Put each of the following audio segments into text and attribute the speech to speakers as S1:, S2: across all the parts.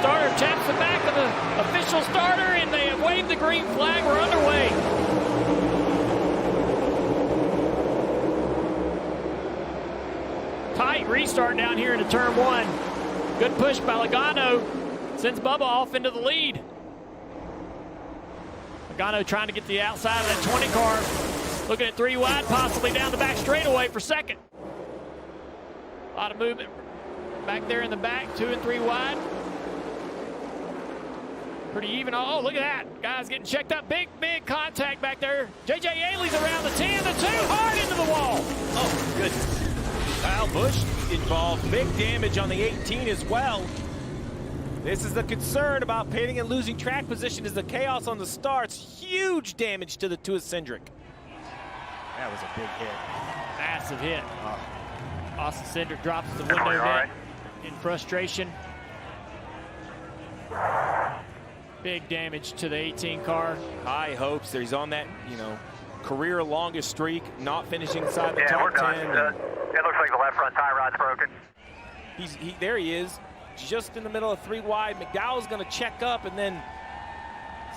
S1: starter taps the back of the official starter, and they have waved the green flag. We're underway. Tight restart down here into turn one. Good push by Logano. Sends Bubba off into the lead. Logano trying to get the outside of that 20 car. Looking at 3 wide, possibly down the back straightaway for second. A lot of movement back there in the back, 2 and 3 wide. Pretty even. Oh, look at that. Guys getting checked up. Big contact back there. J.J. Ailey's around the 10, the 2, hard into the wall.
S2: Oh, goodness. Kyle Busch involved. Big damage on the 18 as well. This is the concern about pitting and losing track position is the chaos on the starts. Huge damage to the Tuah Cindric.
S3: That was a big hit.
S1: Massive hit. Austin Cindric drops the window net in frustration. Big damage to the 18 car.
S2: High hopes. He's on that, career longest streak, not finishing inside the top 10.
S4: It looks like the left front tie rod's broken.
S2: There he is, just in the middle of 3 wide. McDowell's going to check up and then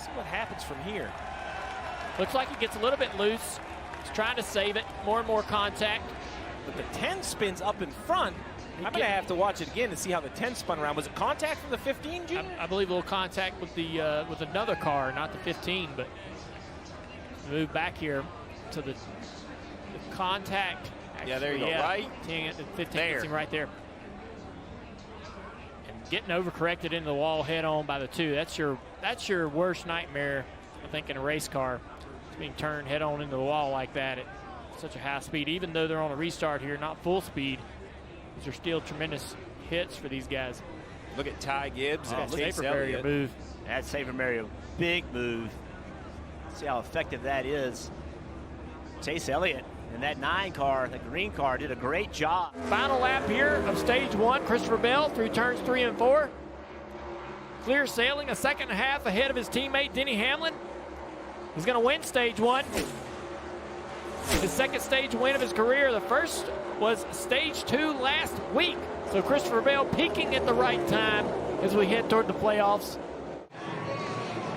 S2: see what happens from here.
S1: Looks like he gets a little bit loose. He's trying to save it. More and more contact.
S2: But the 10 spins up in front. I'm going to have to watch it again to see how the 10 spun around. Was it contact from the 15, Junior?
S1: I believe a little contact with the with another car, not the 15, but move back here to the contact. Actually,
S2: yeah, there you go, right?
S1: 10, 15 gets him right there. And getting overcorrected into the wall head on by the 2. That's your worst nightmare, I think, in a race car. It's being turned head on into the wall like that at such a high speed. Even though they're on a restart here, not full speed, these are still tremendous hits for these guys.
S2: Look at Ty Gibbs and Chase
S1: Safer
S2: Elliott.
S1: move.
S3: That's Safer Mario, big move. See how effective that is. Chase Elliott and that 9 car, the green car, did a great job.
S1: Final lap here of stage 1. Christopher Bell through turns 3 and 4. Clear sailing, a second and a half ahead of his teammate Denny Hamlin. He's going to win stage 1. His second stage win of his career. The first was stage 2 last week. So Christopher Bell peaking at the right time as we head toward the playoffs.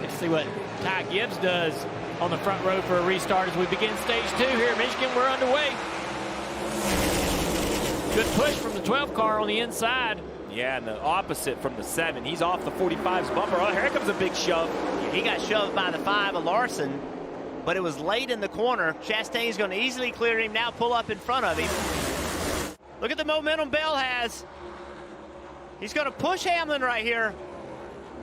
S1: Let's see what Ty Gibbs does on the front row for a restart as we begin stage 2 here in Michigan. We're underway. Good push from the 12 car on the inside.
S2: Yeah, and the opposite from the 7. He's off the 45's bumper. Oh, here comes a big shove.
S3: He got shoved by the 5 of Larson, but it was late in the corner. Chastain's going to easily clear him, now pull up in front of him. Look at the momentum Bell has. He's going to push Hamlin right here.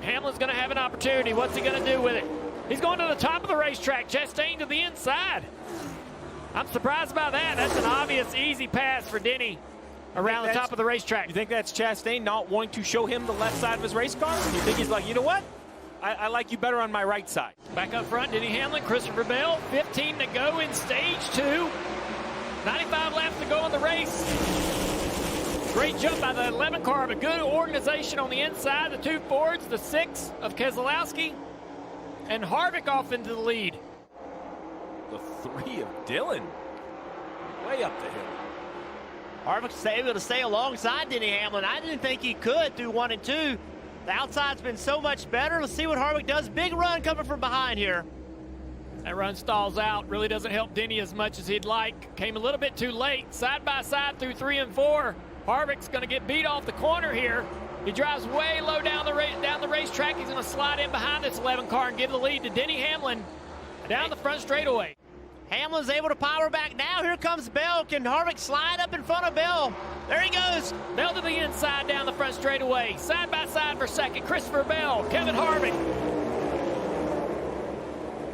S1: Hamlin's going to have an opportunity. What's he going to do with it? He's going to the top of the racetrack. Chastain to the inside. I'm surprised by that. That's an obvious, easy pass for Denny around the top of the racetrack.
S2: You think that's Chastain not wanting to show him the left side of his race car? You think he's like, you know what? I like you better on my right side.
S1: Back up front, Denny Hamlin, Christopher Bell, 15 to go in stage 2. 95 laps to go in the race. Great jump by the 11 car, but good organization on the inside. The 2 Fords, the 6 of Keselowski, and Harvick off into the lead.
S2: The 3 of Dillon, way up the hill.
S3: Harvick's able to stay alongside Denny Hamlin. I didn't think he could through 1 and 2. The outside's been so much better. Let's see what Harvick does. Big run coming from behind here.
S1: That run stalls out. Really doesn't help Denny as much as he'd like. Came a little bit too late. Side by side through 3 and 4. Harvick's going to get beat off the corner here. He drives way low down the racetrack. He's going to slide in behind this 11 car and give the lead to Denny Hamlin down the front straightaway.
S3: Hamlin's able to power back now. Here comes Bell. Can Harvick slide up in front of Bell? There he goes.
S1: Bell to the inside down the front straightaway. Side by side for second. Christopher Bell, Kevin Harvick.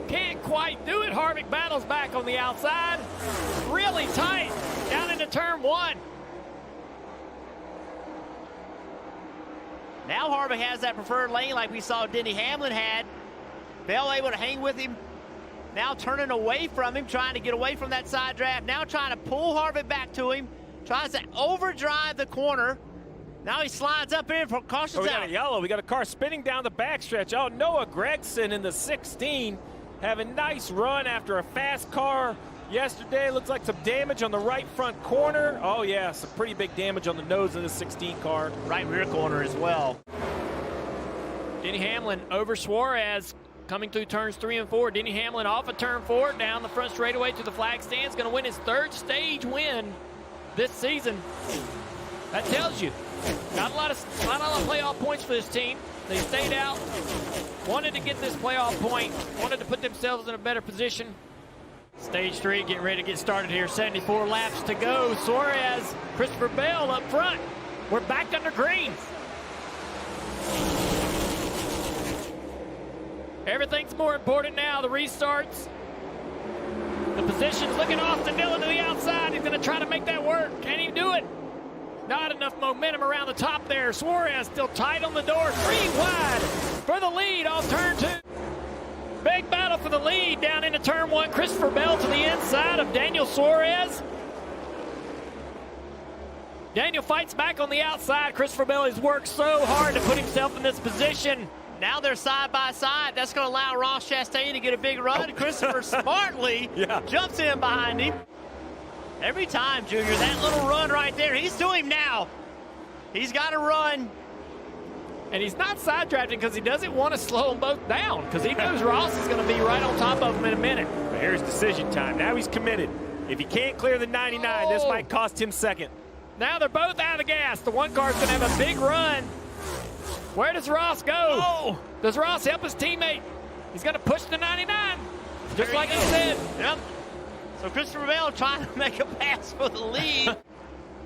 S1: Can't quite do it. Harvick battles back on the outside. Really tight down into turn 1.
S3: Now Harvick has that preferred lane like we saw Denny Hamlin had. Bell able to hang with him. Now turning away from him, trying to get away from that side draft. Now trying to pull Harvick back to him. Tries to overdrive the corner. Now he slides up in for cautions
S2: we
S3: out.
S2: got a yellow. We got a car spinning down the backstretch. Oh, Noah Gragson in the 16 having a nice run after a fast car yesterday. Looks like some damage on the right front corner. Oh, yeah, some pretty big damage on the nose of the 16 car.
S3: Right rear corner as well.
S1: Denny Hamlin over Suarez coming through turns 3 and 4. Denny Hamlin off of turn 4 down the front straightaway to the flag stands. Going to win his 3rd stage win this season. That tells you, not a lot of playoff points for this team. They stayed out, wanted to get this playoff point, wanted to put themselves in a better position. Stage 3 getting ready to get started here. 74 laps to go. Suarez, Christopher Bell up front. We're back under green. Everything's more important now. The restarts. The position's looking Austin Dillon to the outside. He's going to try to make that work. Can he do it? Not enough momentum around the top there. Suarez still tight on the door. 3 wide for the lead off turn 2. Big battle for the lead down into turn 1. Christopher Bell to the inside of Daniel Suarez. Daniel fights back on the outside. Christopher Bell has worked so hard to put himself in this position.
S3: Now they're side by side. That's going to allow Ross Chastain to get a big run. Christopher smartly jumps in behind him. Every time, Junior, that little run right there, he's to him now. He's got to run.
S1: And he's not side drafting because he doesn't want to slow them both down because he knows Ross is going to be right on top of him in a minute.
S2: But here's decision time. Now he's committed. If he can't clear the 99, this might cost him second.
S1: Now they're both out of the gas. The one car's going to have a big run. Where does Ross go?
S3: Oh.
S1: Does Ross help his teammate? He's going to push the 99, just like he said.
S3: Yep. So Christopher Bell trying to make a pass for the lead.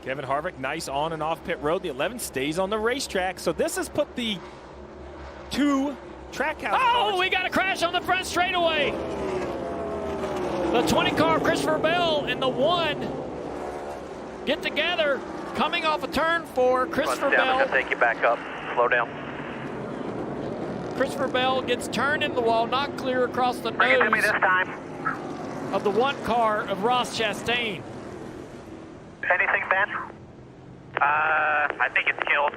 S2: Kevin Harvick, nice on and off pit road. The 11 stays on the racetrack. So this has put the 2 track house.
S1: Oh, we got a crash on the front straightaway. The 20 car, Christopher Bell, and the 1 get together coming off a turn 4. Christopher Bell.
S4: I'm gonna take you back up. Slow down.
S1: Christopher Bell gets turned into the wall, not clear across the
S4: Bring it to me
S1: nose
S4: this time.
S1: of the 1 car of Ross Chastain.
S4: Anything, Ben? I think it's killed.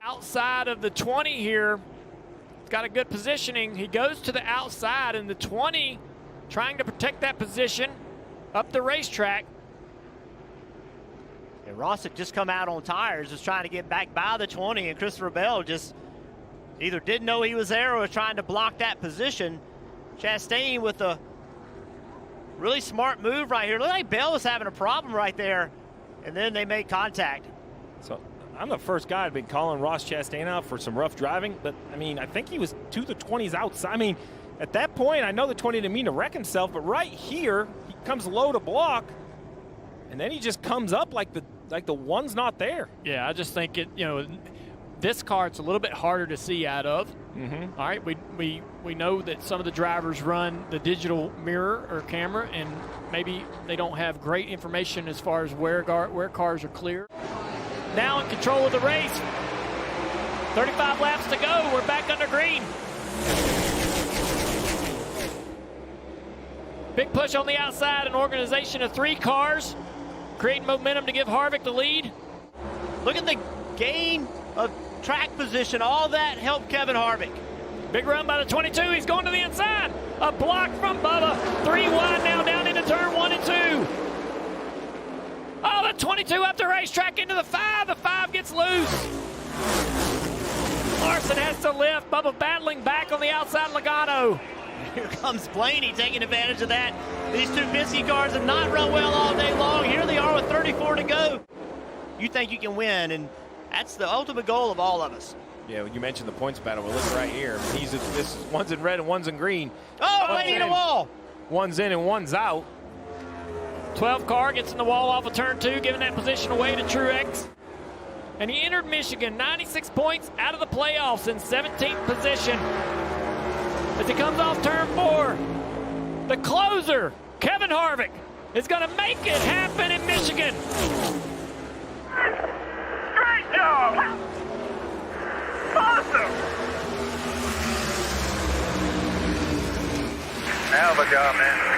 S1: Outside of the 20 here, got a good positioning. He goes to the outside, and the 20 trying to protect that position up the racetrack.
S3: And Ross had just come out on tires, was trying to get back by the 20, and Christopher Bell just either didn't know he was there or was trying to block that position. Chastain with a really smart move right here. Looked like Bell was having a problem right there, and then they made contact.
S2: So I'm the first guy I've been calling Ross Chastain out for some rough driving, but I mean, I think he was to the 20s outside. I mean, at that point, I know the 20 didn't mean to wreck himself, but right here, he comes low to block, and then he just comes up like the 1's not there.
S1: Yeah, I just think this car, it's a little bit harder to see out of. All right, we know that some of the drivers run the digital mirror or camera, and maybe they don't have great information as far as where cars are clear. Now in control of the race. 35 laps to go. We're back under green. Big push on the outside, an organization of 3 cars, creating momentum to give Harvick the lead.
S3: Look at the gain of track position. All that helped Kevin Harvick.
S1: Big run by the 22. He's going to the inside. A block from Bubba. 3 wide now down into turn 1 and 2. Oh, the 22 up the racetrack into the 5. The 5 gets loose. Larson has to lift. Bubba battling back on the outside Logano.
S3: Here comes Blaney taking advantage of that. These 2 Penske cars have not run well all day long. Here they are with 34 to go. You think you can win, and that's the ultimate goal of all of us.
S2: Yeah, when you mentioned the points battle, we're looking right here. This is 1's in red and 1's in green.
S3: Oh, Blaney in the wall.
S2: 1's in and 1's out.
S1: 12 car gets in the wall off of turn 2, giving that position away to Truex. And he entered Michigan 96 points out of the playoffs in 17th position. As he comes off turn 4, the closer, Kevin Harvick, is going to make it happen in Michigan.
S4: Great job! Awesome! Hell of a job, man.